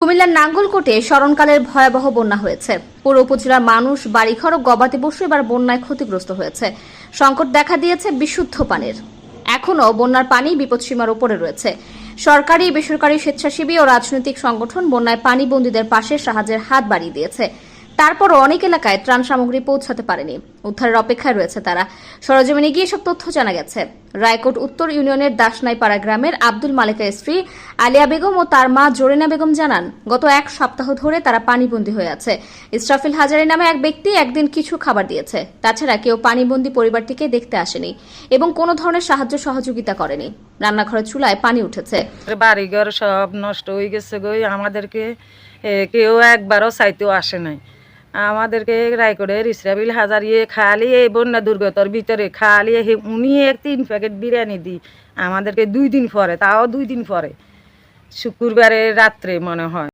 কুমিল্লার নাঙ্গলকোটে স্মরণকালের ভয়াবহ বন্যা হয়েছে। পুরো উপজেলার মানুষ, বাড়িঘর ও গবাদি পশু এবার বন্যায় ক্ষতিগ্রস্ত হয়েছে। সংকট দেখা দিয়েছে বিশুদ্ধ পানির। এখনও বন্যার পানি বিপদসীমার উপরে রয়েছে। সরকারি, বেসরকারি, স্বেচ্ছাসেবী ও রাজনৈতিক সংগঠন বন্যায় পানিবন্দীদের পাশে সাহায্যের হাত বাড়িয়ে দিয়েছে। তারপরও অনেক এলাকায় ত্রাণ সামগ্রী পৌঁছাতে পারেনি। উদ্ধারের অপেক্ষায় রয়েছে তারা। সরেজমিনে গিয়ে সব তথ্য জানা গেছে। রায়কোট উত্তর ইউনিয়নের দাসনাইপাড়া গ্রামের আব্দুল মালিকের স্ত্রী আলিয়া বেগম ও তার মা জোরেনা বেগম জানান, গত এক সপ্তাহ ধরে তারা পানিবন্দী হয়ে আছে। ইসরাফিল হাজারি নামে এক ব্যক্তি একদিন কিছু খাবার দিয়েছে। তাছাড়া কেউ পানিবন্দী পরিবারটিকে দেখতে আসেনি এবং কোনো ধরনের সাহায্য সহযোগিতা করেনি। রান্নাঘরের চুলায় পানি উঠেছে। বাড়িঘর সব নষ্ট হয়ে গেছে গো। আমাদেরকে কেউ একবারও চাইতেও আসে নাই। আমাদেরকে রায়গড়ের ইসরাফিল হাজারিয়ে খালি এই বন্যা দুর্গতর ভিতরে খালি উনি 3 প্যাকেট বিরিয়ানি দিই আমাদেরকে 2 দিন পরে, তাও 2 দিন পরে, শুক্রবারে রাত্রে মনে হয়।